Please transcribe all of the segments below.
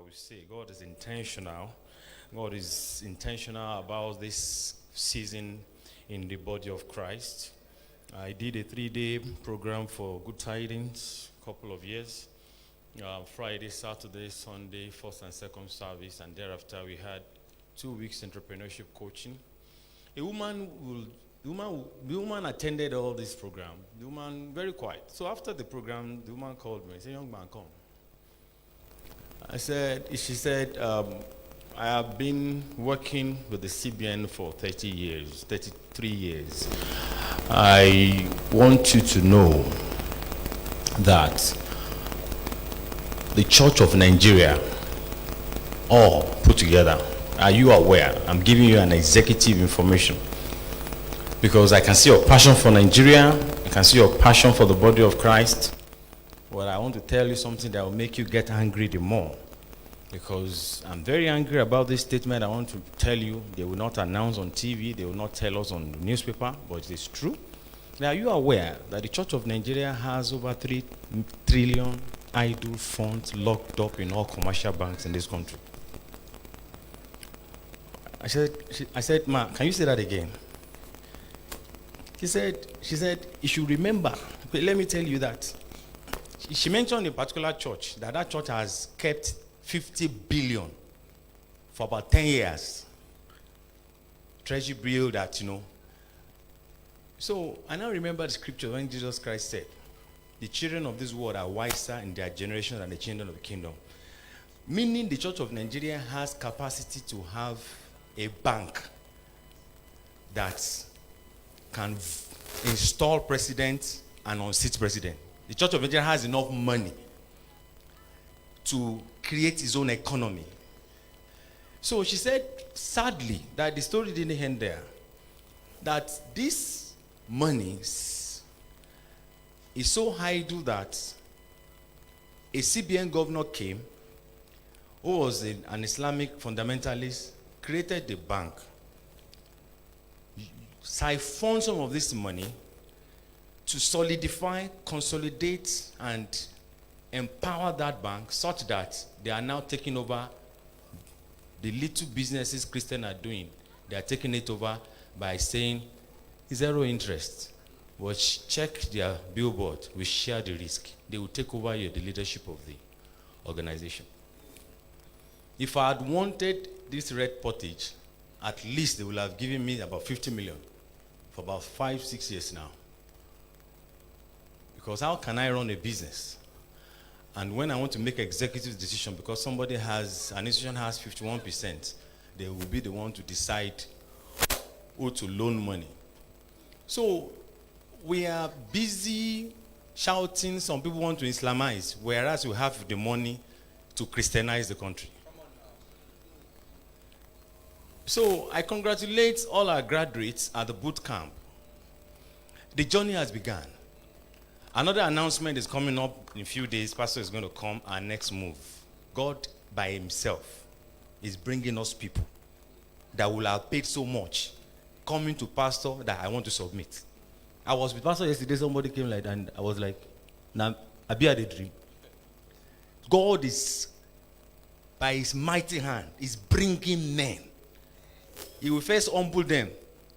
would say. God is intentional. God is intentional about this season in the body of Christ. I did a 3-day program for Good Tidings a couple of years. Friday, Saturday, Sunday, first and second service, and thereafter we had 2 weeks entrepreneurship coaching. The woman attended all this program. The woman very quiet. So after the program, the woman called me and said, "Young man, come." She said, I have been working with the CBN for 33 years. I want you to know that the Church of Nigeria, all put together, are you aware? I'm giving you an executive information because I can see your passion for Nigeria. I can see your passion for the body of Christ. Well, I want to tell you something that will make you get angry the more, because I'm very angry about this statement. I want to tell you, they will not announce on TV, they will not tell us on the newspaper, but it is true. Now, are you aware that the Church of Nigeria has over 3 trillion idle funds locked up in all commercial banks in this country? I said, "Ma, can you say that again?" She said, "You should remember." But let me tell you that. She mentioned a particular church, that church has kept 50 billion for about 10 years. Treasury bill that, So I now remember the scripture when Jesus Christ said, "The children of this world are wiser in their generation than the children of the kingdom." Meaning the Church of Nigeria has capacity to have a bank that can install president and unseat president. The Church of Nigeria has enough money to create its own economy. So she said, sadly, that the story didn't end there. That this money is so idle that a CBN governor came, who was an Islamic fundamentalist, created the bank, siphoned some of this money to solidify, consolidate, and empower that bank such that they are now taking over the little businesses Christians are doing. They are taking it over by saying, zero interest. We'll check their billboard, we share the risk. They will take over the leadership of the organization. If I had wanted this red pottage, at least they will have given me about 50 million for about 5-6 years now. Because how can I run a business? And when I want to make executive decision, because an institution has 51%, they will be the one to decide who to loan money. So we are busy shouting, some people want to Islamize, whereas we have the money to Christianize the country. So I congratulate all our graduates at the boot camp. The journey has begun. Another announcement is coming up in a few days. Pastor is going to come, our next move. God by himself is bringing us people that will have paid so much, coming to pastor that I want to submit. I was with pastor yesterday, somebody came like, and I was like, "Now, Abia the dream." God is, by his mighty hand, is bringing men. He will first humble them.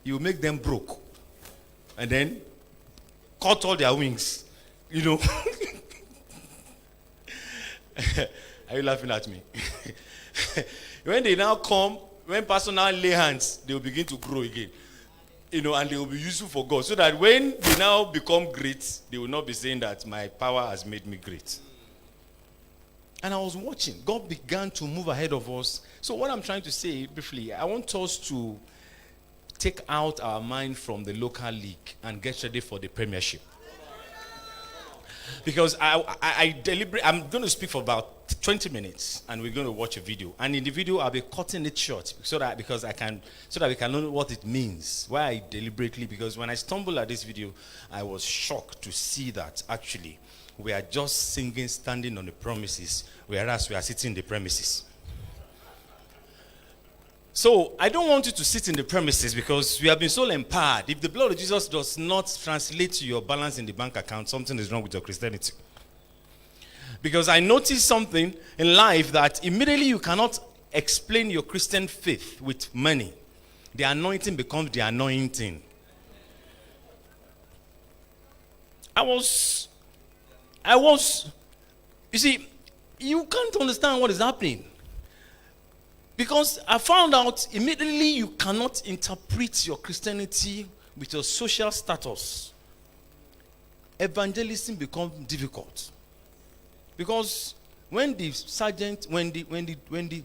He will make them broke. And then cut all their wings. Are you laughing at me? When they now come, when pastor now lay hands, they will begin to grow again. And they will be useful for God. So that when they now become great, they will not be saying that my power has made me great. And I was watching. God began to move ahead of us. So what I'm trying to say briefly, I want us to take out our mind from the local league and get ready for the premiership. Because I'm going to speak for about 20 minutes and we're going to watch a video. And in the video, I'll be cutting it short so that we can know what it means. Why I deliberately, because when I stumbled at this video, I was shocked to see that actually we are just singing, standing on the promises, whereas we are sitting in the premises. So I don't want you to sit in the premises because we have been so empowered. If the blood of Jesus does not translate to your balance in the bank account, something is wrong with your Christianity. Because I noticed something in life that immediately you cannot explain your Christian faith with money. The anointing becomes the anointing. I was, you see, you can't understand what is happening. Because I found out immediately you cannot interpret your Christianity with your social status. Evangelism becomes difficult. Because when the sergeant, when the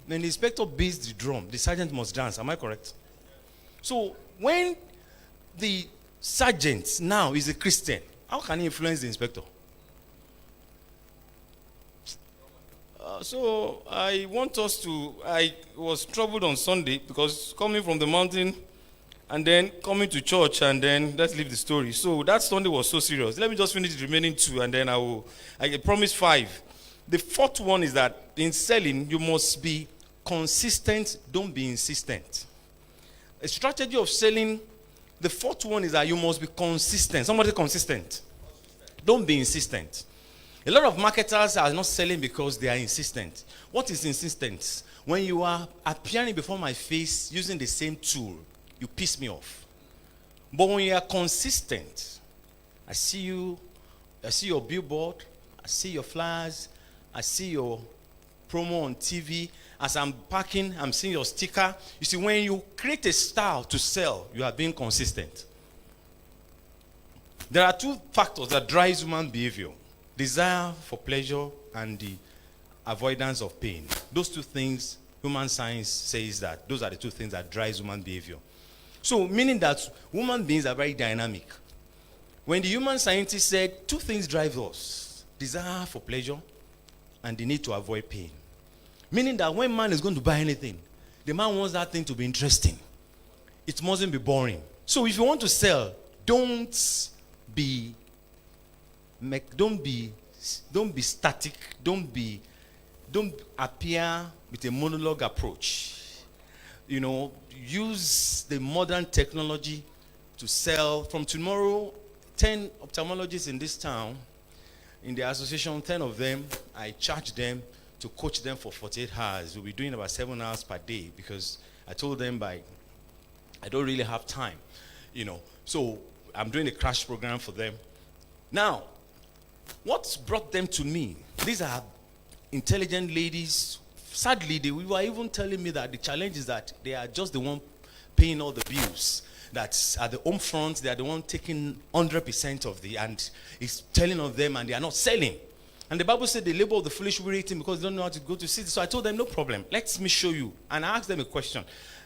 inspector beats the drum, the sergeant must dance. Am I correct? So when the sergeant now is a Christian, how can he influence the inspector? So I was troubled on Sunday because coming from the mountain and then coming to church and then let's leave the story. So that Sunday was so serious. Let me just finish the remaining 2 and then I promise 5. The 4th one is that in selling, you must be consistent, don't be insistent. A strategy of selling, the 4th one is that you must be consistent. Somebody consistent. Don't be insistent. A lot of marketers are not selling because they are insistent. What is insistence? When you are appearing before my face using the same tool, you piss me off. But when you are consistent, I see your billboard, I see your flyers, I see your promo on TV. As I'm parking, I'm seeing your sticker. You see, when you create a style to sell, you are being consistent. There are 2 factors that drive human behavior. Desire for pleasure and the avoidance of pain. Those 2 things, human science says that those are the 2 things that drive human behavior. So, meaning that human beings are very dynamic. When the human scientist said 2 things drive us, desire for pleasure and the need to avoid pain. Meaning that when man is going to buy anything, the man wants that thing to be interesting. It mustn't be boring. So if you want to sell, don't be static. Don't appear with a monologue approach. Use the modern technology to sell. From tomorrow, 10 ophthalmologists in this town, in the association, 10 of them, I charge them to coach them for 48 hours. We'll be doing about 7 hours per day because I told them I don't really have time, So I'm doing a crash program for them. Now, what brought them to me? These are intelligent ladies. Sadly, they were even telling me that the challenge is that they are just the one paying all the bills. That at the home front, they are the one taking 100% of and it's telling of them and they are not selling. And the Bible said the labor of the foolish will eat him because they don't know how to go to city. So I told them, no problem. Let me show you. And I asked them a question.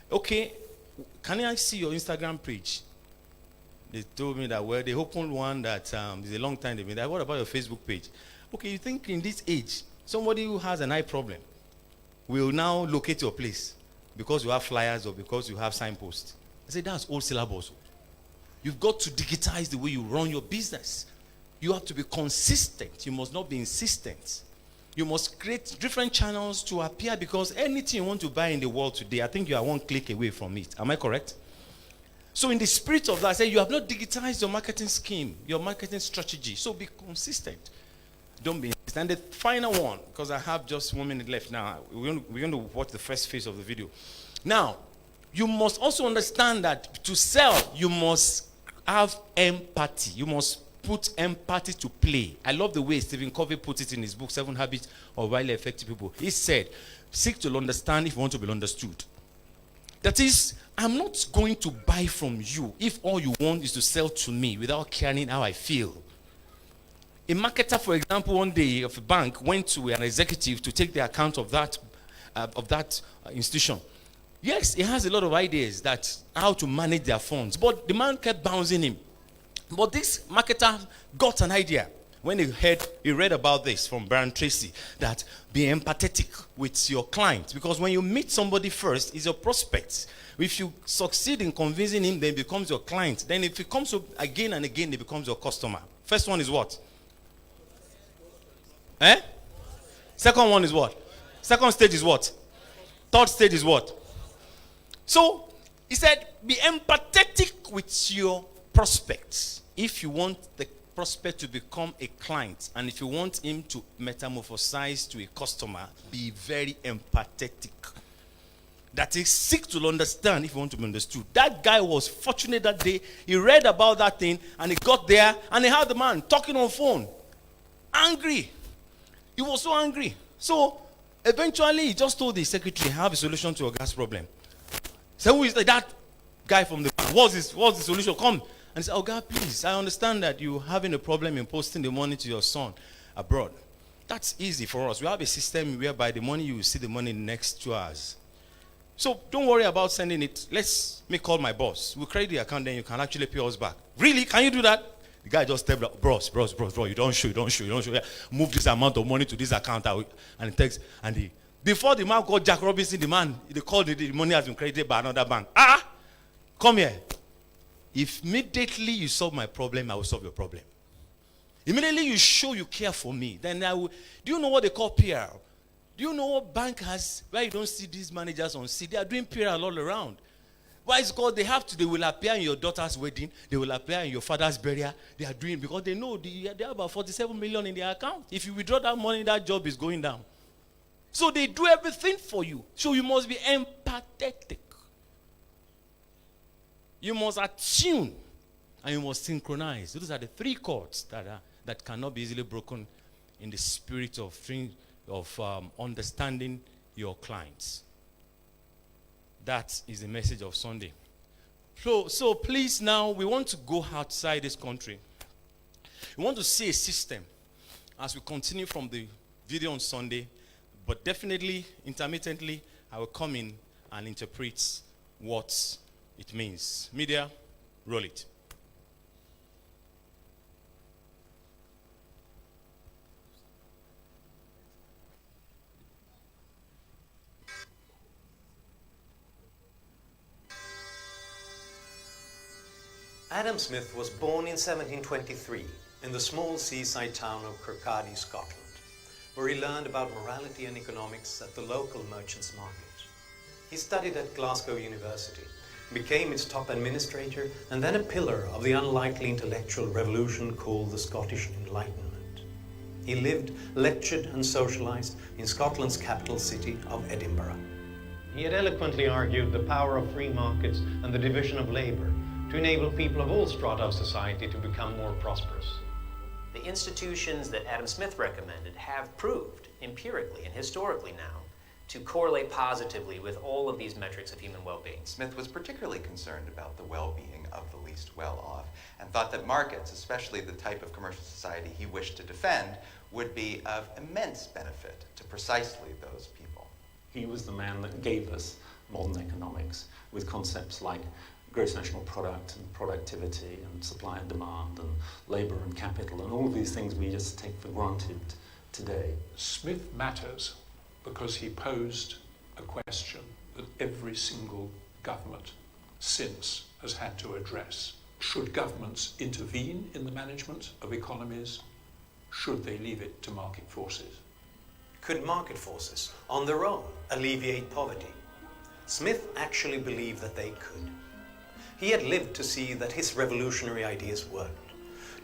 Okay, can I see your Instagram page? They told me that, they opened one that is a long time they've been there. What about your Facebook page? Okay, you think in this age, somebody who has an eye problem will now locate your place because you have flyers or because you have signposts? I said, that's old syllabus. You've got to digitize the way you run your business. You have to be consistent. You must not be insistent. You must create different channels to appear because anything you want to buy in the world today, I think you are 1 click away from it. Am I correct? So in the spirit of that, I say you have not digitized your marketing scheme, your marketing strategy. So be consistent. Don't be insistent. And the final one, because I have just 1 minute left now, we're going to watch the first phase of the video. Now, you must also understand that to sell, you must have empathy. You must put empathy to play. I love the way Stephen Covey put it in his book, 7 Habits of Highly Effective People. He said, seek to understand if you want to be understood. That is, I'm not going to buy from you if all you want is to sell to me without caring how I feel. A marketer, for example, one day of a bank went to an executive to take the account of that institution. Yes, he has a lot of ideas that how to manage their funds, but the man kept bouncing him. But this marketer got an idea when he read about this from Brian Tracy, that be empathetic with your client. Because when you meet somebody first, it's your prospect. If you succeed in convincing him, then he becomes your client. Then if he comes up again and again, he becomes your customer. First one is what? Second one is what? Second stage is what? Third stage is what? So, he said, be empathetic with your prospects if you want the prospect to become a client, and if you want him to metamorphosize to a customer, be very empathetic. That is, seek to understand if you want to be understood. That guy was fortunate that day. He read about that thing, and he got there, and he had the man talking on phone. Angry. He was so angry. So, eventually, he just told the secretary, I have a solution to your gas problem. So, who is that guy from the bank? What's the solution? Come. And he said, oh God, please, I understand that you're having a problem in posting the money to your son abroad. That's easy for us. We have a system whereby the money, you will see the money in the next 2 hours. So don't worry about sending it. Let me call my boss. We'll credit the account, then you can actually pay us back. Really? Can you do that? The guy just stepped up. Bros, you don't show. Yeah. Move this amount of money to this account. And he takes, before the man called Jack Robinson, they called the money has been credited by another bank. Come here. If immediately you solve my problem, I will solve your problem. Immediately you show you care for me, then I will. Do you know what they call PR? Do you know what bank has, where you don't see these managers on seat? They are doing PR all around. Why is it called? They will appear in your daughter's wedding. They will appear in your father's burial. They are doing, because they know they have about 47 million in their account. If you withdraw that money, that job is going down. So they do everything for you. So you must be empathetic. You must attune, and you must synchronize. Those are the 3 chords that cannot be easily broken in the spirit of understanding your clients. That is the message of Sunday. So please, now we want to go outside this country. We want to see a system as we continue from the video on Sunday, but definitely, intermittently, I will come in and interpret what it means. Media, roll it. Adam Smith was born in 1723 in the small seaside town of Kirkcaldy, Scotland, where he learned about morality and economics at the local merchants' market. He studied at Glasgow University, became its top administrator, and then a pillar of the unlikely intellectual revolution called the Scottish Enlightenment. He lived, lectured and socialized in Scotland's capital city of Edinburgh. He had eloquently argued the power of free markets and the division of labor to enable people of all strata of society to become more prosperous. The institutions that Adam Smith recommended have proved empirically and historically now to correlate positively with all of these metrics of human well-being. Smith was particularly concerned about the well-being of the least well-off and thought that markets, especially the type of commercial society he wished to defend, would be of immense benefit to precisely those people. He was the man that gave us modern economics with concepts like gross national product and productivity and supply and demand and labor and capital and all of these things we just take for granted today. Smith matters because he posed a question that every single government since has had to address. Should governments intervene in the management of economies? Should they leave it to market forces? Could market forces, on their own, alleviate poverty? Smith actually believed that they could. He had lived to see that his revolutionary ideas worked,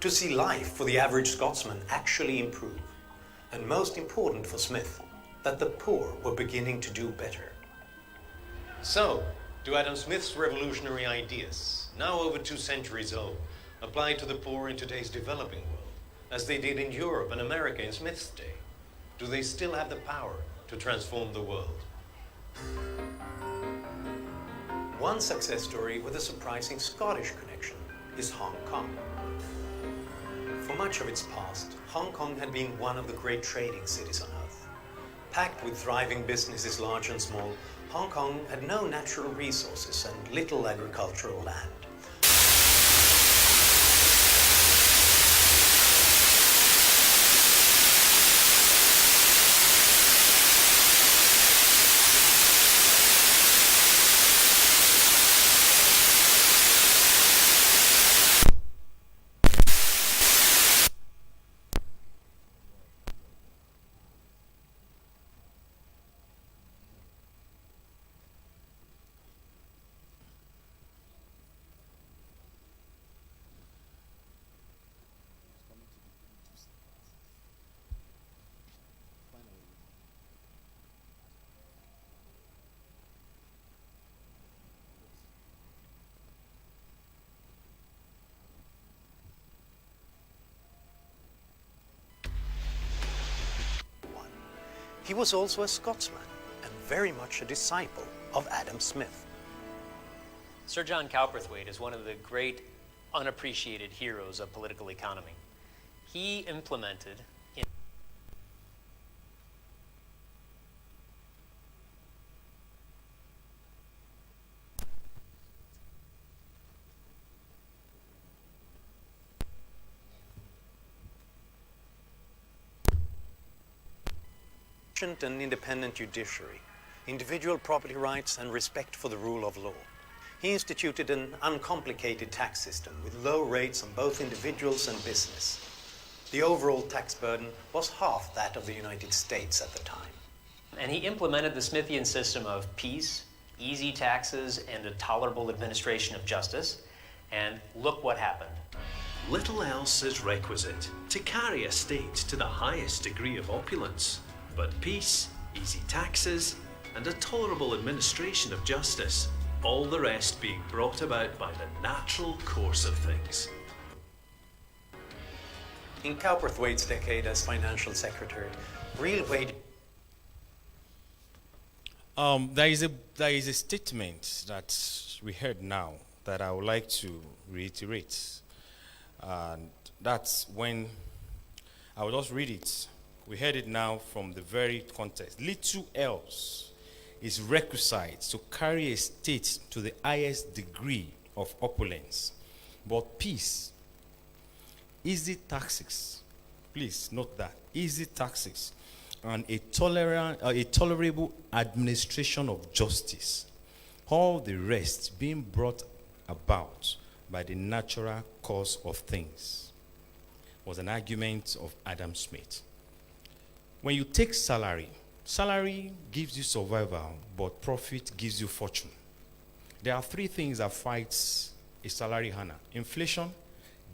to see life for the average Scotsman actually improve, and most important for Smith, that the poor were beginning to do better. So, do Adam Smith's revolutionary ideas, now over 2 centuries old, apply to the poor in today's developing world, as they did in Europe and America in Smith's day? Do they still have the power to transform the world? One success story with a surprising Scottish connection is Hong Kong. For much of its past, Hong Kong had been one of the great trading cities on earth. Packed with thriving businesses large and small, Hong Kong had no natural resources and little agricultural land. He was also a Scotsman and very much a disciple of Adam Smith. Sir John Cowperthwaite is one of the great unappreciated heroes of political economy. He implemented in an independent judiciary, individual property rights, and respect for the rule of law. He instituted an uncomplicated tax system with low rates on both individuals and business. The overall tax burden was half that of the United States at the time. And he implemented the Smithian system of peace, easy taxes, and a tolerable administration of justice. And look what happened. Little else is requisite to carry a state to the highest degree of opulence, but peace, easy taxes, and a tolerable administration of justice, all the rest being brought about by the natural course of things. In Cowperthwaite's decade as financial secretary, real wage... There is a statement that we heard now that I would like to reiterate. And that's when I will just read it. We heard it now from the very context. Little else is requisite to carry a state to the highest degree of opulence, but peace, easy taxes, please note that, easy taxes, and a tolerable administration of justice, all the rest being brought about by the natural course of things, was an argument of Adam Smith. When you take salary gives you survival, but profit gives you fortune. There are three things that fights a salary earner: inflation,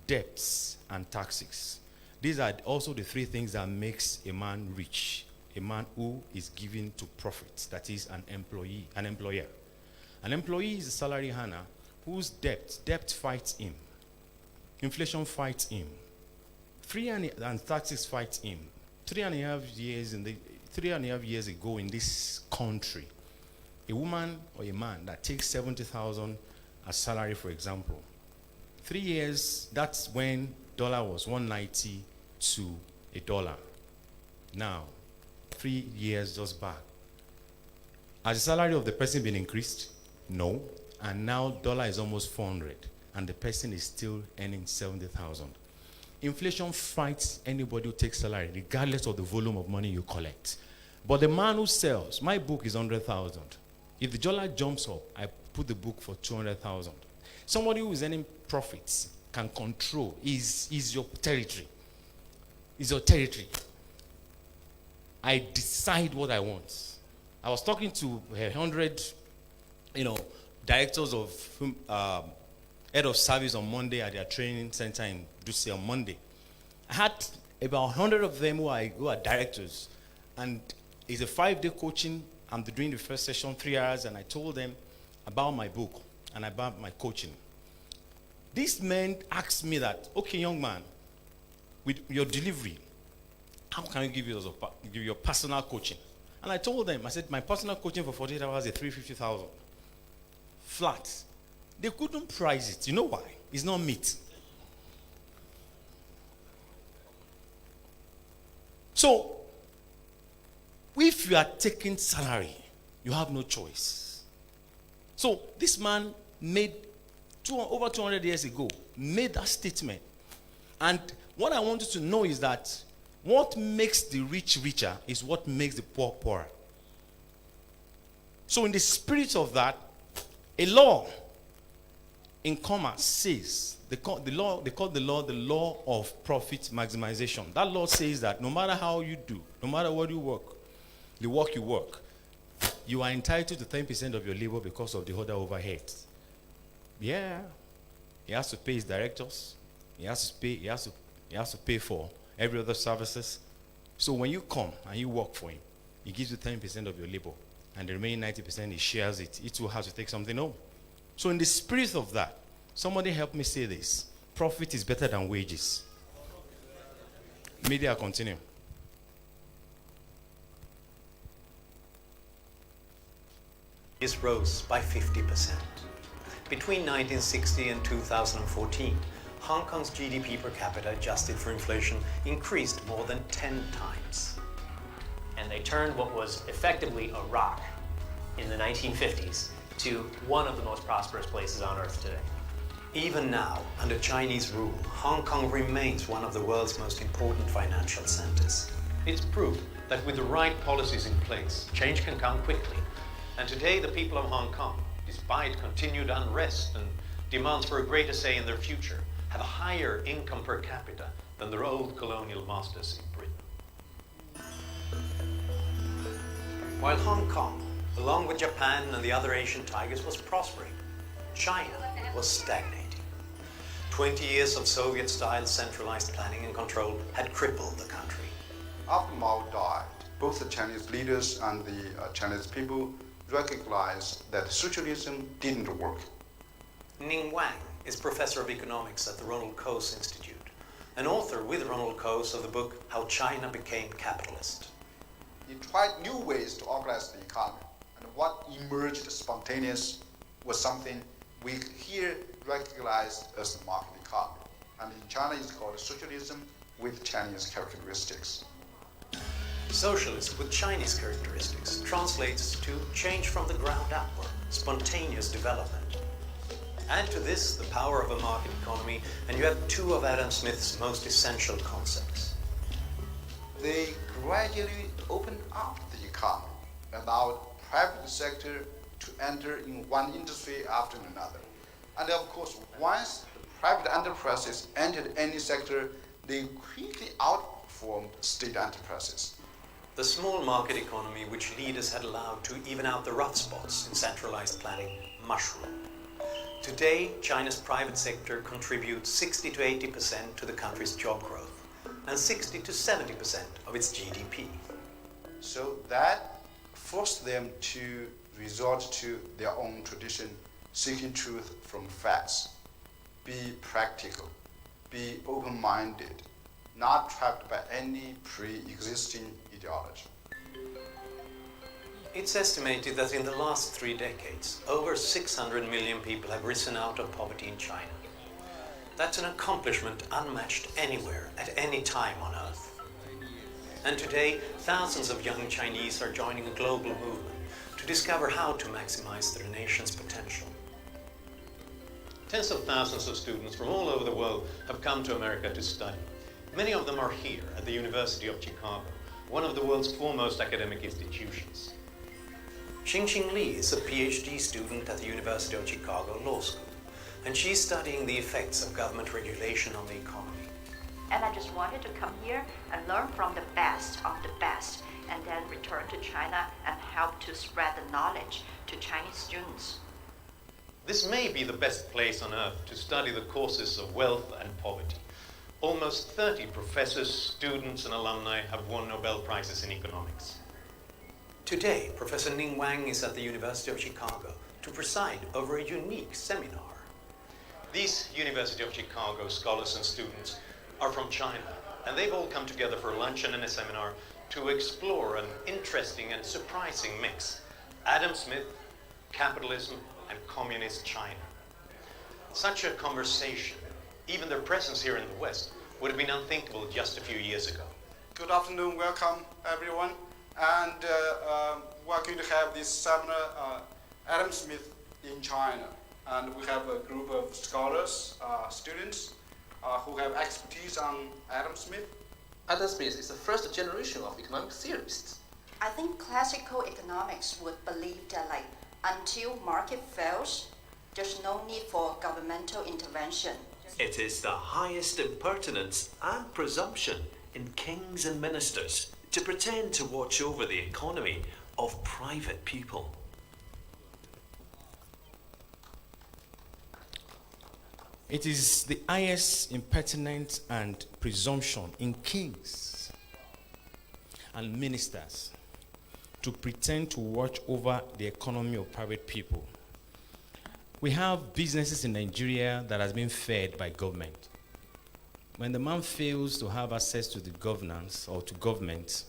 debts, and taxes. These are also the three things that makes a man rich, a man who is given to profit, that is an employee, an employer. An employee is a salary earner whose debt fights him. Inflation fights him. And taxes fights him. 3.5 years ago in this country, a woman or a man that takes 70,000 as salary, for example, 3 years, that's when dollar was 190 to a dollar. Now, 3 years just back, has the salary of the person been increased? No. And now dollar is almost 400, and the person is still earning 70,000. Inflation fights anybody who takes salary, regardless of the volume of money you collect. But the man who sells, my book is 100,000. If the dollar jumps up, I put the book for 200,000. Somebody who is earning profits can control, is your territory. Is your territory. I decide what I want. I was talking to 100, directors of head of service on Monday at their training center in Duce on Monday. I had about 100 of them who are directors, and it's a 5-day coaching. I'm doing the first session 3 hours, and I told them about my book and about my coaching. This man asked me that, okay, young man, with your delivery, how can I give you your personal coaching? And I told them, I said, my personal coaching for 48 hours is 350,000 flat. They couldn't price it. You know why? It's not meat. So, if you are taking salary, you have no choice. So, this man made, over 200 years ago, made that statement. And what I want you to know is that what makes the rich richer is what makes the poor poorer. So, in the spirit of that, a law in commerce says, they call the law of profit maximization. That law says that no matter how you do, no matter what you work, the work you work, you are entitled to 10% of your labor because of the other overheads. Yeah. He has to pay his directors. He has to pay for every other services. So when you come and you work for him, he gives you 10% of your labor, and the remaining 90% he shares it. He too has to take something home. So in the spirit of that, somebody help me say this: profit is better than wages. Media, continue. is rose by 50%. Between 1960 and 2014, Hong Kong's GDP per capita adjusted for inflation increased more than 10 times. And they turned what was effectively a rock in the 1950s to one of the most prosperous places on earth today. Even now, under Chinese rule, Hong Kong remains one of the world's most important financial centers. It's proof that with the right policies in place, change can come quickly. And today, the people of Hong Kong, despite continued unrest and demands for a greater say in their future, have a higher income per capita than their old colonial masters in Britain. While Hong Kong, along with Japan and the other Asian tigers, was prospering, China was stagnating. 20 years of Soviet-style centralized planning and control had crippled the country. After Mao died, both the Chinese leaders and the Chinese people recognized that socialism didn't work. Ning Wang is professor of economics at the Ronald Coase Institute, an author with Ronald Coase of the book How China Became Capitalist. He tried new ways to organize the economy, and what emerged spontaneous was something we here recognize as the market economy. And in China it's called socialism with Chinese characteristics. Socialism with Chinese characteristics translates to change from the ground upward, spontaneous development. Add to this the power of a market economy, and you have two of Adam Smith's most essential concepts. They gradually opened up the economy, allowed private sector to enter in one industry after another. And of course, once the private enterprises entered any sector, they quickly outperformed state enterprises. The small market economy which leaders had allowed to even out the rough spots in centralized planning mushroomed. Today, China's private sector contributes 60 to 80% to the country's job growth and 60 to 70% of its GDP. So that forced them to resort to their own tradition, seeking truth from facts. Be practical, be open-minded, not trapped by any pre-existing ideology. It's estimated that in the last 3 decades, over 600 million people have risen out of poverty in China. That's an accomplishment unmatched anywhere, at any time on earth. And today, thousands of young Chinese are joining a global movement to discover how to maximize their nation's potential. Tens of thousands of students from all over the world have come to America to study. Many of them are here at the University of Chicago, one of the world's foremost academic institutions. Xingxing Li is a PhD student at the University of Chicago Law School, and she's studying the effects of government regulation on the economy. And I just wanted to come here and learn from the best of the best, and then return to China and help to spread the knowledge to Chinese students. This may be the best place on earth to study the causes of wealth and poverty. Almost 30 professors, students, and alumni have won Nobel Prizes in economics. Today, Professor Ning Wang is at the University of Chicago to preside over a unique seminar. These University of Chicago scholars and students are from China, and they've all come together for a luncheon and a seminar to explore an interesting and surprising mix: Adam Smith, capitalism, and communist China. Such a conversation, even their presence here in the West, would have been unthinkable just a few years ago. Good afternoon, welcome everyone. And we're going to have this seminar, Adam Smith in China. And we have a group of scholars, students, who have expertise on Adam Smith. Adam Smith is the first generation of economic theorists. I think classical economics would believe that until market fails, there's no need for governmental intervention. It is the highest impertinence and presumption in kings and ministers to pretend to watch over the economy of private people. It is the highest impertinence and presumption in kings and ministers to pretend to watch over the economy of private people. We have businesses in Nigeria that has been fed by government. When the man fails to have access to the governance or to government,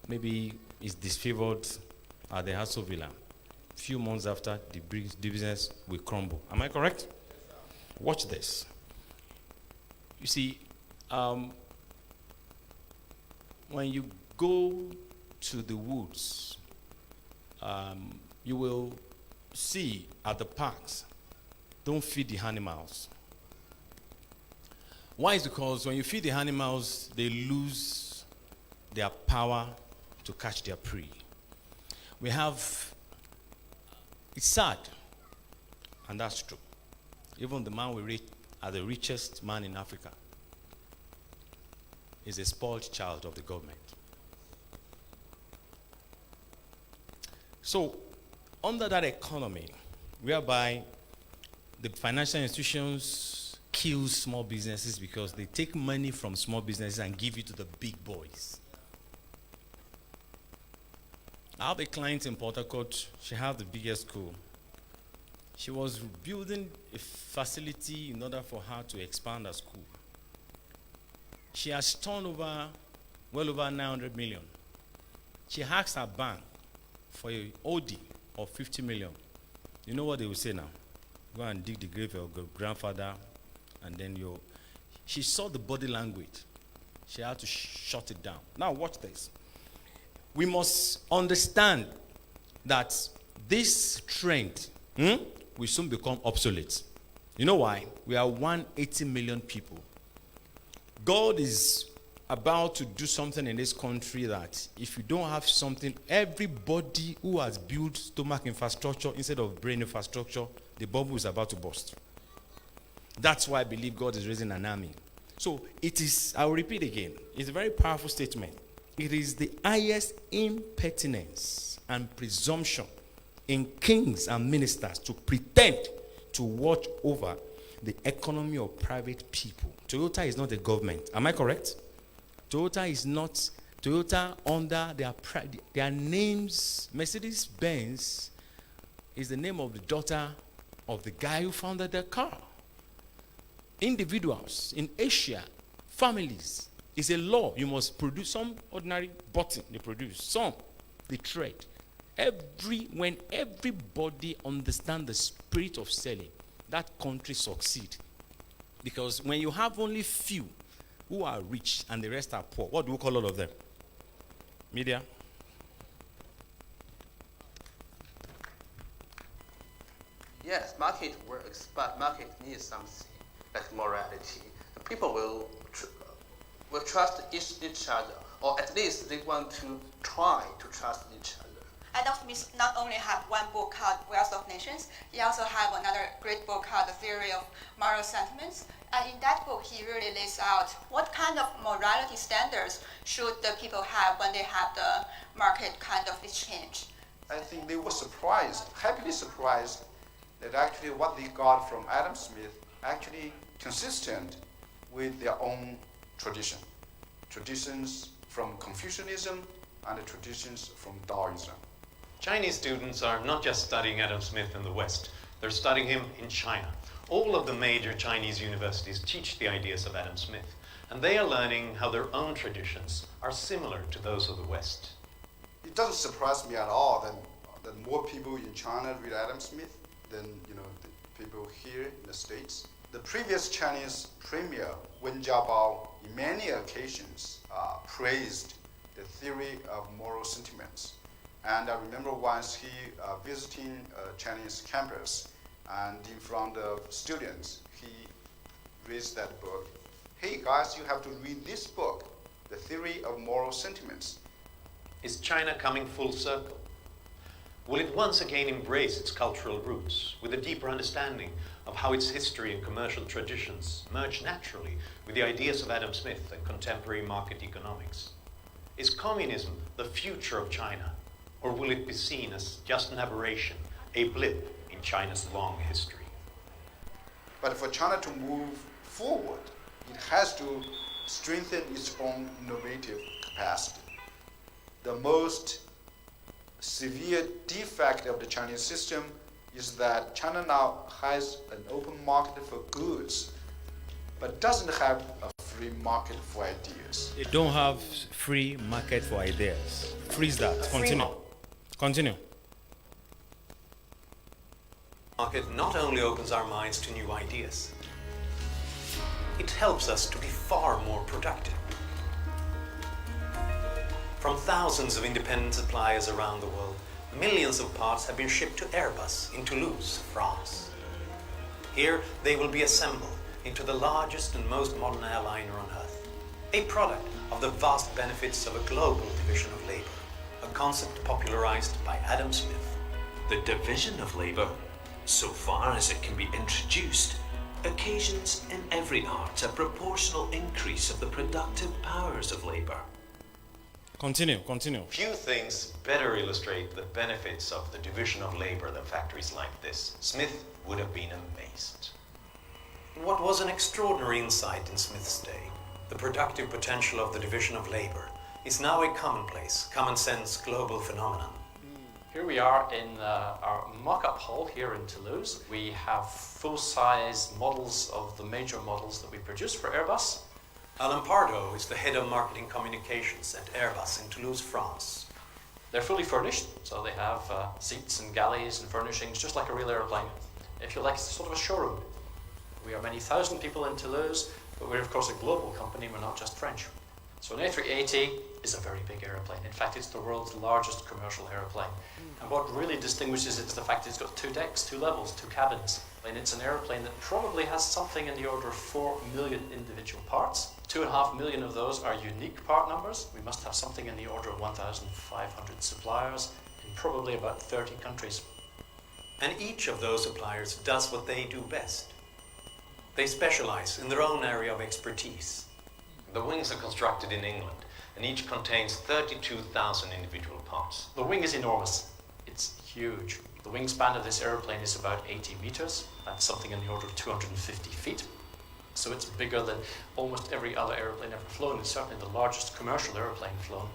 maybe is disfavored at the House of Villa. few months after, the business will crumble. Am I correct? Watch this. You see, when you go to the woods, you will see at the parks, don't feed the animals. Why? Is because when you feed the animals, they lose their power to catch their prey. It's sad, and that's true. Even the man we rate as the richest man in Africa is a spoiled child of the government. So, under that economy, whereby the financial institutions kill small businesses because they take money from small businesses and give it to the big boys. I have a client in Port Harcourt. She has the biggest school. She was building a facility in order for her to expand her school. She has turned over well over 900 million. She asked her bank for a OD of 50 million. You know what they will say now? Go and dig the grave of your grandfather, and then she saw the body language. She had to shut it down. Now watch this. We must understand that this trend will soon become obsolete. You know why? We are 180 million people. God is about to do something in this country that if you don't have something, everybody who has built stomach infrastructure instead of brain infrastructure, the bubble is about to burst. That's why I believe God is raising an army. So it is, I will repeat again, it's a very powerful statement. It is the highest impertinence and presumption in kings and ministers to pretend to watch over the economy of private people. Toyota is not a government. Am I correct? Toyota is not. Toyota under their names, Mercedes-Benz is the name of the daughter of the guy who founded their car. Individuals in Asia, families, is a law. You must produce some ordinary button, they produce. Some, they trade. When everybody understands the spirit of selling, that country succeeds. Because when you have only few who are rich and the rest are poor, what do we call all of them? Media? Yes, market works, but market needs something like morality. The people will trust each other, or at least they want to try to trust each other. Adam Smith not only have one book called Wealth of Nations, he also have another great book called The Theory of Moral Sentiments. And in that book, he really lays out what kind of morality standards should the people have when they have the market kind of exchange. I think they were surprised, happily surprised, that actually what they got from Adam Smith actually consistent with their own tradition. Traditions from Confucianism and the traditions from Taoism. Chinese students are not just studying Adam Smith in the West, they're studying him in China. All of the major Chinese universities teach the ideas of Adam Smith, and they are learning how their own traditions are similar to those of the West. It doesn't surprise me at all that more people in China read Adam Smith than the people here in the States. The previous Chinese premier, Wen Jiabao, in many occasions praised the theory of moral sentiments. And I remember once he visiting a Chinese campus, and in front of students, he raised that book. Hey guys, you have to read this book, The Theory of Moral Sentiments. Is China coming full circle? Will it once again embrace its cultural roots with a deeper understanding of how its history and commercial traditions merge naturally with the ideas of Adam Smith and contemporary market economics? Is communism the future of China, or will it be seen as just an aberration, a blip in China's long history? But for China to move forward, it has to strengthen its own innovative capacity. The most severe defect of the Chinese system is that China now has an open market for goods, but doesn't have a free market for ideas. They don't have free market for ideas. Freeze that. Continue. Continue. Market not only opens our minds to new ideas, it helps us to be far more productive. From thousands of independent suppliers around the world, millions of parts have been shipped to Airbus in Toulouse, France. Here, they will be assembled into the largest and most modern airliner on Earth, a product of the vast benefits of a global division of labor, a concept popularized by Adam Smith. The division of labour, so far as it can be introduced, occasions in every art a proportional increase of the productive powers of labour. Continue. Few things better illustrate the benefits of the division of labor than factories like this. Smith would have been amazed. What was an extraordinary insight in Smith's day, the productive potential of the division of labor, is now a commonplace, common sense global phenomenon. Here we are in our mock-up hall here in Toulouse. We have full-size models of the major models that we produce for Airbus. Alain Pardo is the head of marketing communications at Airbus in Toulouse, France. They're fully furnished, so they have seats and galleys and furnishings, just like a real airplane. If you like, it's sort of a showroom. We are many thousand people in Toulouse, but we're of course a global company, we're not just French. So an A380 is a very big airplane. In fact, it's the world's largest commercial airplane. And what really distinguishes it is the fact it's got 2 decks, 2 levels, 2 cabins. And it's an airplane that probably has something in the order of 4 million individual parts. 2.5 million of those are unique part numbers. We must have something in the order of 1,500 suppliers in probably about 30 countries. And each of those suppliers does what they do best. They specialize in their own area of expertise. The wings are constructed in England, and each contains 32,000 individual parts. The wing is enormous. It's huge. The wingspan of this airplane is about 80 meters. That's something in the order of 250 feet. So it's bigger than almost every other airplane ever flown. It's certainly the largest commercial airplane flown.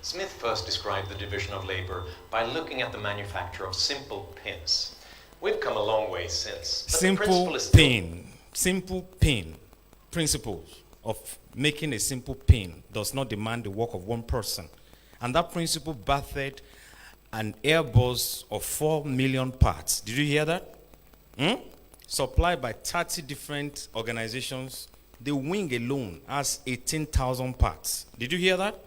Smith first described the division of labor by looking at the manufacture of simple pins. We've come a long way since. But the principle is Simple pin. Principles of making a simple pin does not demand the work of one person. And that principle birthed an Airbus of 4 million parts. Did you hear that? Supplied by 30 different organizations. The wing alone has 18,000 parts. Did you hear that?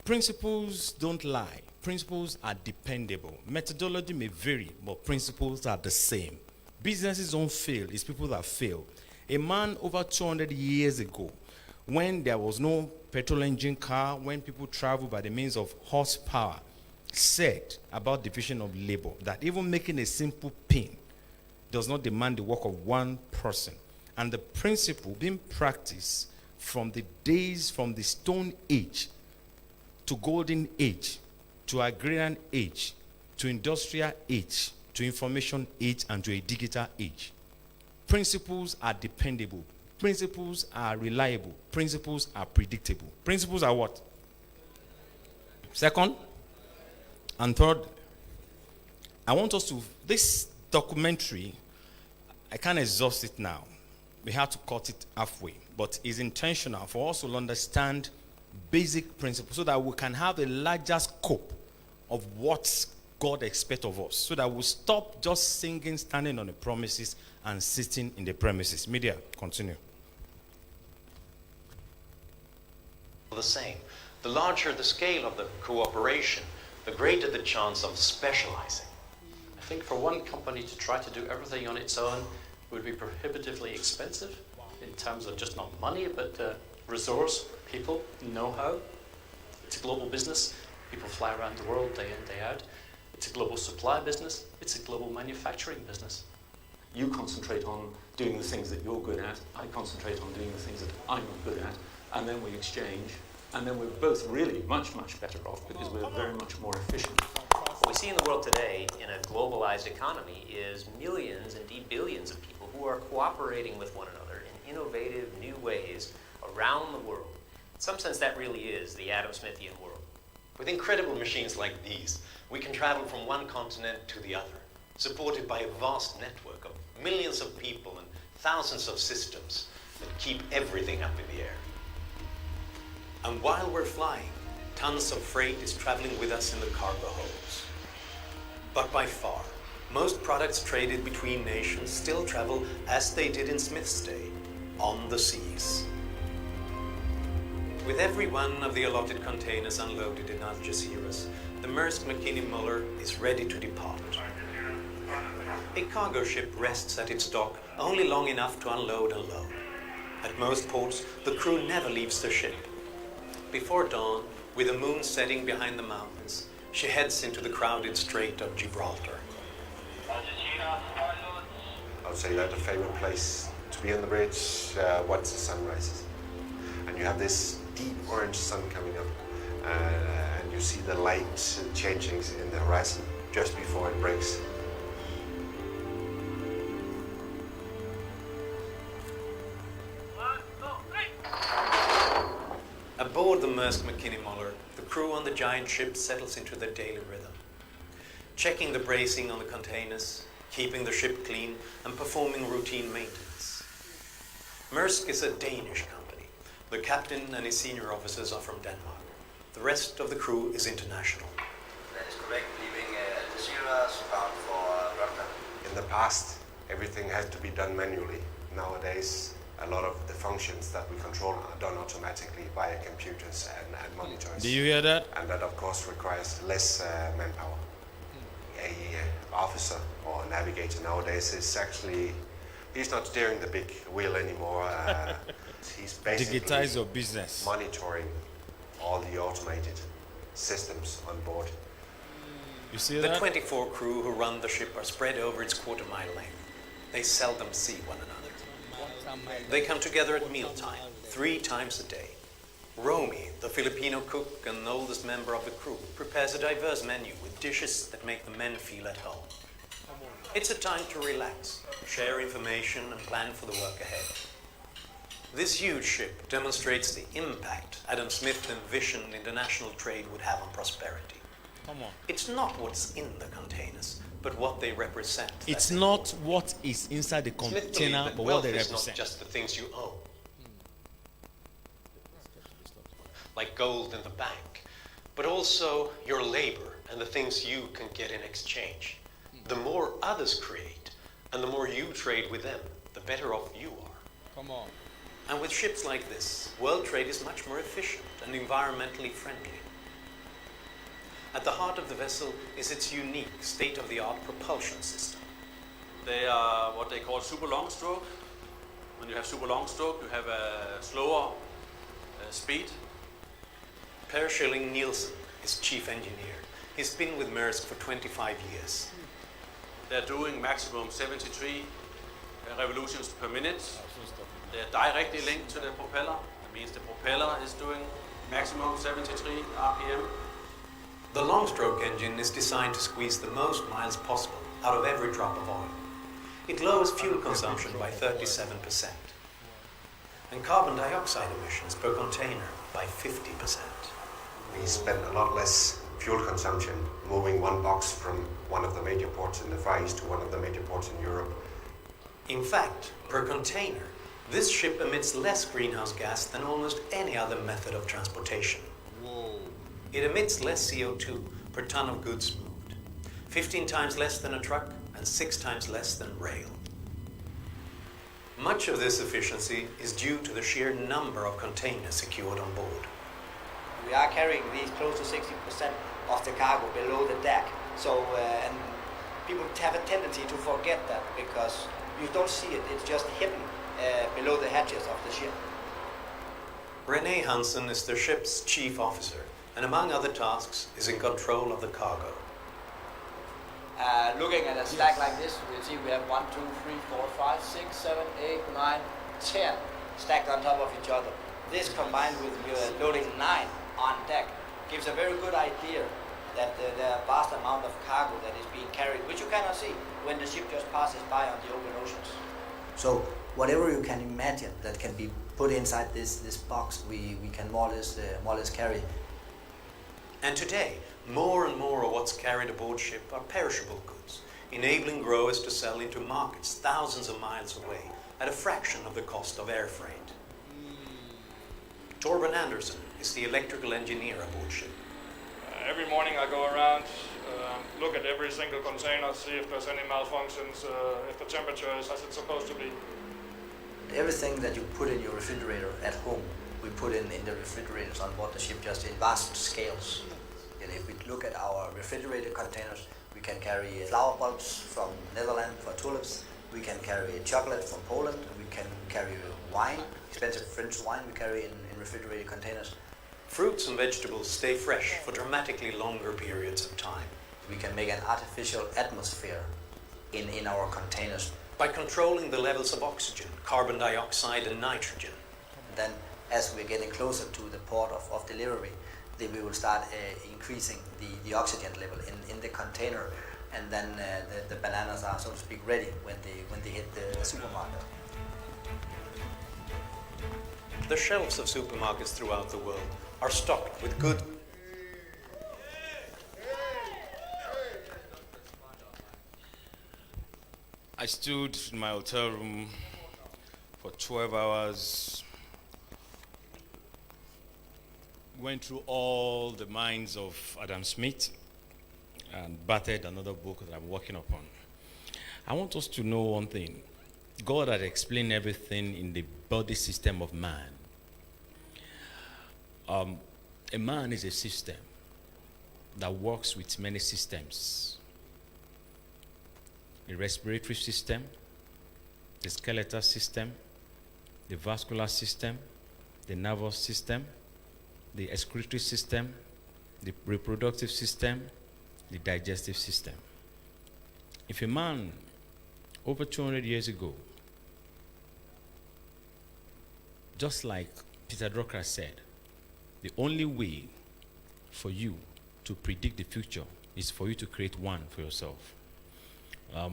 Principles don't lie. Principles are dependable. Methodology may vary, but principles are the same. Businesses don't fail, it's people that fail. A man over 200 years ago, when there was no petrol engine car, when people traveled by the means of horsepower, said about division of labor that even making a simple pin does not demand the work of one person. And the principle being practiced from the Stone Age to Golden Age, to agrarian age, to industrial age, to information age, and to a digital age. Principles are dependable. Principles are reliable. Principles are predictable. Principles are what? Second and third, I want us to, this documentary, I can't exhaust it now. We have to cut it halfway, but it's intentional for us to understand basic principles so that we can have a larger scope of what God expects of us, so that we'll stop just singing, standing on the promises, and sitting in the premises. Media, continue. the same. The larger the scale of the cooperation, the greater the chance of specializing. I think for one company to try to do everything on its own would be prohibitively expensive in terms of just not money, but resource, people, know-how. It's a global business. People fly around the world day in, day out. It's a global supply business. It's a global manufacturing business. You concentrate on doing the things that you're good at. I concentrate on doing the things that I'm not good at. And then we exchange. And then we're both really much, much better off because we're very much more efficient. What we see in the world today in a globalized economy is millions, indeed billions of people who are cooperating with one another in innovative new ways around the world. In some sense, that really is the Adam Smithian world. With incredible machines like these, we can travel from one continent to the other, supported by a vast network of millions of people and thousands of systems that keep everything up in the air. And while we're flying, tons of freight is traveling with us in the cargo holds. But by far, Most products traded between nations still travel as they did in Smith's day, on the seas. With every one of the allotted containers unloaded in Algeciras, the Maersk McKinney Muller is ready to depart. A cargo ship rests at its dock only long enough to unload and load. At most ports, the crew never leaves the ship. Before dawn, with the moon setting behind the mountains, she heads into the crowded Strait of Gibraltar. I would say that the favorite place to be on the bridge once the sun rises. And you have this deep orange sun coming up, and you see the light changing in the horizon just before it breaks. Aboard the Maersk McKinney Muller, the crew on the giant ship settles into their daily rhythm, checking the bracing on the containers, keeping the ship clean, and performing routine maintenance. Maersk is a Danish company. The captain and his senior officers are from Denmark. The rest of the crew is international. That is correct, leaving Algeciras bound for Rotterdam. In the past, everything had to be done manually. Nowadays, a lot of the functions that we control are done automatically via computers and monitors. Do you hear that? And that, of course, requires less manpower. A officer or navigator nowadays is actually, he's not steering the big wheel anymore. He's basically Digitize your business. monitoring all the automated systems on board. You see The that? 24 crew who run the ship are spread over its quarter-mile length. They seldom see one another. They come together at mealtime, 3 times a day. Romy, the Filipino cook and oldest member of the crew, prepares a diverse menu with dishes that make the men feel at home. It's a time to relax, share information, and plan for the work ahead. This huge ship demonstrates the impact Adam Smith envisioned international trade would have on prosperity. Come on. It's not what's in the containers, but what they represent. It's not what is inside the Smith believed container, that but what wealth they is not represent. just the things you own, like gold in the bank, but also your labor and the things you can get in exchange. The more others create, and the more you trade with them, the better off you are. Come on. And with ships like this, world trade is much more efficient and environmentally friendly. At the heart of the vessel is its unique state-of-the-art propulsion system. They are what they call super long stroke. When you have super long stroke, you have a slower speed. Per Schilling Nielsen is chief engineer. He's been with Maersk for 25 years. They're doing maximum 73 revolutions per minute. They're directly linked to the propeller. That means the propeller is doing maximum 73 RPM. The long-stroke engine is designed to squeeze the most miles possible out of every drop of oil. It lowers fuel consumption by 37% and carbon dioxide emissions per container by 50%. We spend a lot less fuel consumption moving one box from one of the major ports in the Far East to one of the major ports in Europe. In fact, per container, this ship emits less greenhouse gas than almost any other method of transportation. Whoa. It emits less CO2 per ton of goods moved, 15 times less than a truck and 6 times less than rail. Much of this efficiency is due to the sheer number of containers secured on board. We are carrying these close to 60% of the cargo below the deck. So, and people have a tendency to forget that because you don't see it, it's just hidden below the hatches of the ship. René Hansen is the ship's chief officer and among other tasks is in control of the cargo. Looking at a stack like this, we see we have 1, 2, 3, 4, 5, 6, 7, 8, 9, 10 stacked on top of each other. This combined with loading 9 on deck gives a very good idea that the vast amount of cargo that is being carried, which you cannot see when the ship just passes by on the open oceans. So whatever you can imagine that can be put inside this box, we can more or less carry. And today, more and more of what's carried aboard ship are perishable goods, enabling growers to sell into markets thousands of miles away at a fraction of the cost of air freight. Torben Andersen is the electrical engineer aboard ship. Every morning I go around, look at every single container, see if there's any malfunctions, if the temperature is as it's supposed to be. Everything that you put in your refrigerator at home, we put in the refrigerators on board the ship, just in vast scales. And if we look at our refrigerated containers, we can carry flower bulbs from Netherlands for tulips, we can carry chocolate from Poland, we can carry wine, expensive French wine we carry in refrigerated containers. Fruits and vegetables stay fresh for dramatically longer periods of time. We can make an artificial atmosphere in our containers. By controlling the levels of oxygen, carbon dioxide and nitrogen. Then as we're getting closer to the port of delivery, then we will start increasing the oxygen level in the container, and then the bananas are, so to speak, ready when they hit the supermarket. The shelves of supermarkets throughout the world are stocked with good. I stood in my hotel room for 12 hours, went through all the minds of Adam Smith, and battered another book that I'm working upon. I want us to know one thing. God had explained everything in the body system of man. A man is a system that works with many systems. The respiratory system, the skeletal system, the vascular system, the nervous system, the excretory system, the reproductive system, the digestive system. If a man over 200 years ago, just like Peter Drucker said, the only way for you to predict the future is for you to create one for yourself.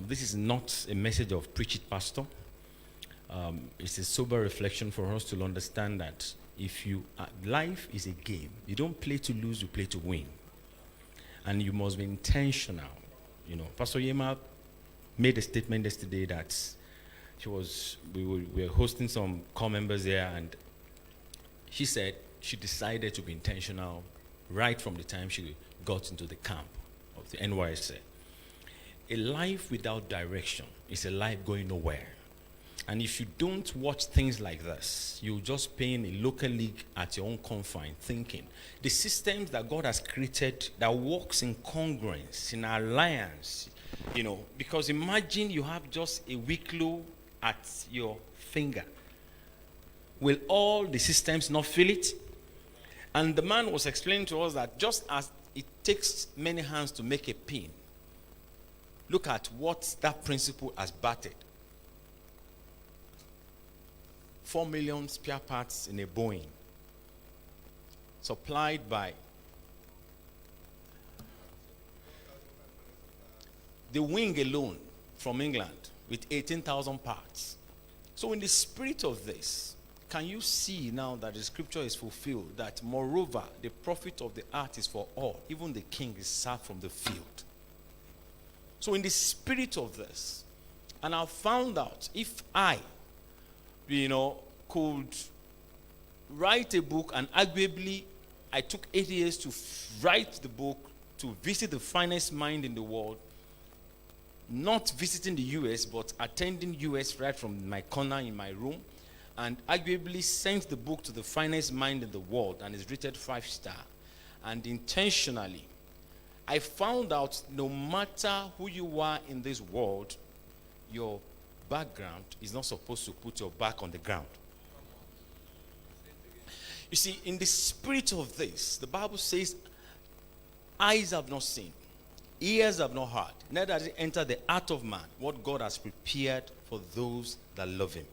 This is not a message of preach it, pastor. It's a sober reflection for us to understand that if you life is a game. You don't play to lose, you play to win. And you must be intentional. You know, Pastor Yema made a statement yesterday that we were hosting some core members there, and she said she decided to be intentional right from the time she got into the camp of the NYSA. A life without direction is a life going nowhere. And if you don't watch things like this, you'll just play in a local league at your own confine, thinking the systems that God has created that works in congruence, in alliance, you know, because imagine you have just a wicklow at your finger. Will all the systems not feel it? And the man was explaining to us that just as it takes many hands to make a pin, look at what that principle has battered. 4 million spare parts in a Boeing, supplied by the wing alone from England with 18,000 parts. So in the spirit of this, can you see now that the scripture is fulfilled, that moreover, the profit of the earth is for all, even the king is served from the field. So in the spirit of this, and I found out if I, could write a book, and arguably I took 8 years to write the book, to visit the finest mind in the world, not visiting the US, but attending US right from my corner in my room, and arguably sent the book to the finest mind in the world, and is rated 5-star. And intentionally, I found out no matter who you are in this world, your background is not supposed to put your back on the ground. You see, in the spirit of this, the Bible says, eyes have not seen, ears have not heard, neither does it enter the heart of man what God has prepared for those that love him.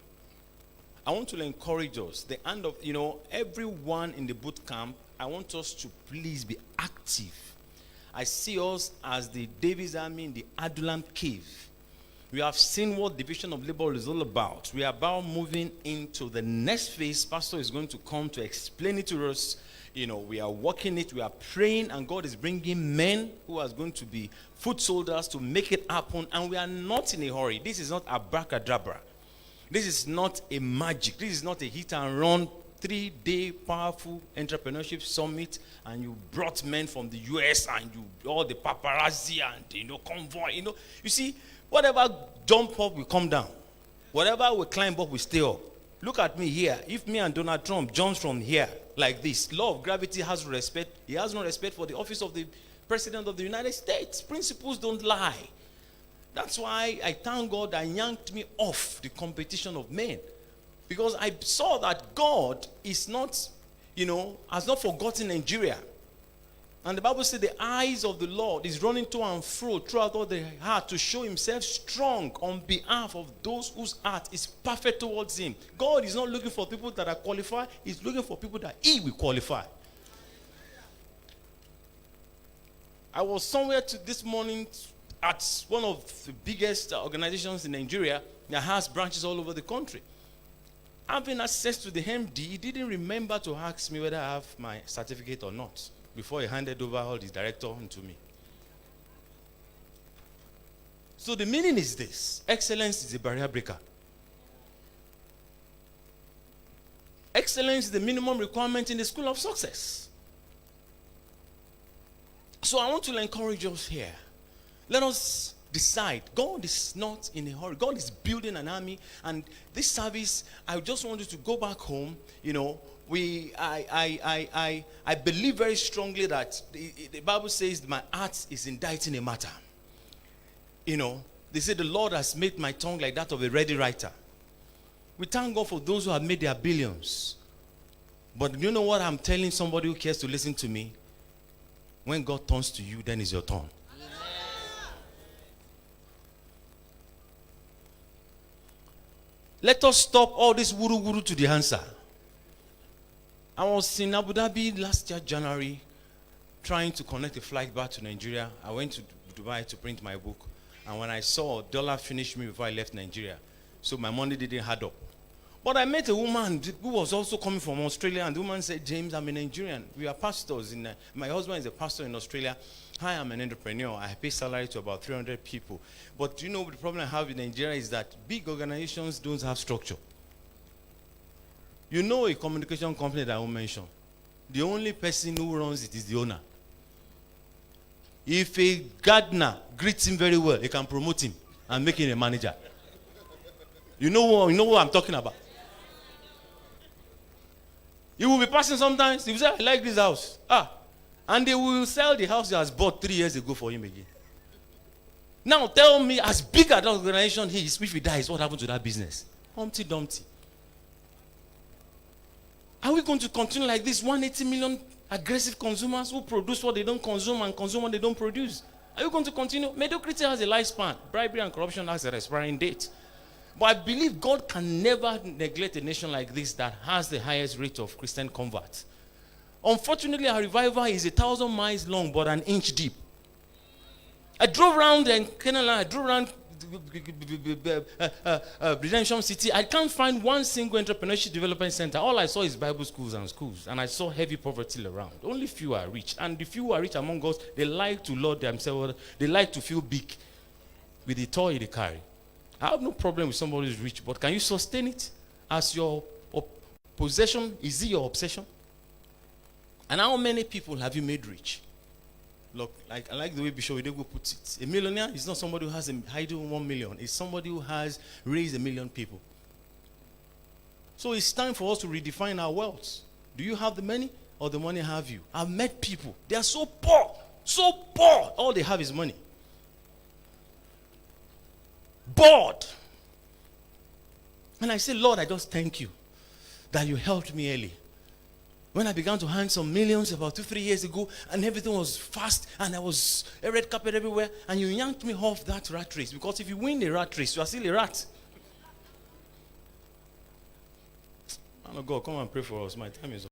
I want to encourage us, the end of, everyone in the boot camp, I want us to please be active. I see us as the David's army in the Adullam cave. We have seen what division of labor is all about. We are about moving into the next phase. Pastor is going to come to explain it to us. We are working it, we are praying, and God is bringing men who are going to be foot soldiers to make it happen. And we are not in a hurry. This is not abracadabra. This is not a magic. This is not a hit and run 3-day powerful entrepreneurship summit, and you brought men from the US and you all the paparazzi and convoy. You see, whatever jump up will come down. Whatever will climb up will stay up. Look at me here. If me and Donald Trump jumps from here like this, law of gravity has respect. He has no respect for the office of the President of the United States. Principles don't lie. That's why I thank God that yanked me off the competition of men. Because I saw that God is not, has not forgotten Nigeria. And the Bible says the eyes of the Lord is running to and fro throughout all the heart to show himself strong on behalf of those whose heart is perfect towards him. God is not looking for people that are qualified. He's looking for people that he will qualify. I was somewhere this morning at one of the biggest organizations in Nigeria that has branches all over the country. Having access to the MD, he didn't remember to ask me whether I have my certificate or not before he handed over all the director to me. So the meaning is this: excellence is a barrier breaker. Excellence is the minimum requirement in the school of success. So I want to encourage us here. Let us decide. God is not in a hurry. God is building an army. And this service, I just want you to go back home. I believe very strongly that the Bible says my heart is inditing a matter. They say the Lord has made my tongue like that of a ready writer. We thank God for those who have made their billions. But you know what I'm telling somebody who cares to listen to me? When God turns to you, then it's your turn. Let us stop all this wuru-wuru to the answer. I was in Abu Dhabi last year, January, trying to connect a flight back to Nigeria. I went to Dubai to print my book. And when I saw dollar finish me before I left Nigeria, so my money didn't add up. But I met a woman who was also coming from Australia, and the woman said, James, I'm a Nigerian. We are pastors. My husband is a pastor in Australia. Hi, I'm an entrepreneur. I pay salary to about 300 people. But the problem I have in Nigeria is that big organizations don't have structure. A communication company that I won't mention. The only person who runs it is the owner. If a gardener greets him very well, he can promote him and make him a manager. You know what I'm talking about. He will be passing sometimes. He will say, I like this house. And they will sell the house he has bought 3 years ago for him again. Now tell me, as big as that organization he is, if he dies, what happened to that business? Humpty Dumpty. Are we going to continue like this? 180 million aggressive consumers who produce what they don't consume and consume what they don't produce. Are you going to continue? Mediocrity has a lifespan. Bribery and corruption has an expiring date. But I believe God can never neglect a nation like this that has the highest rate of Christian converts. Unfortunately, our revival is 1,000 miles long but an inch deep. I drove around in Canaan, I drove around Redemption City. I can't find one single entrepreneurship development center. All I saw is Bible schools, and I saw heavy poverty around. Only few are rich, and the few who are rich among us, they like to lord themselves. They like to feel big with the toy they carry. I have no problem with somebody who's rich, but can you sustain it as your possession? Is it your obsession? And how many people have you made rich? Look, I like the way Bishop Idego puts it. A millionaire is not somebody who has idle 1 million. It's somebody who has raised 1 million people. So it's time for us to redefine our wealth. Do you have the money or the money have you? I've met people. They are so poor. So poor. All they have is money. Bored. And I say, Lord, I just thank you that you helped me early. When I began to hand some millions about 2-3 years ago, and everything was fast, and there was a red carpet everywhere, and you yanked me off that rat race. Because if you win the rat race, you are still a rat. Man of God, come and pray for us. My time is up.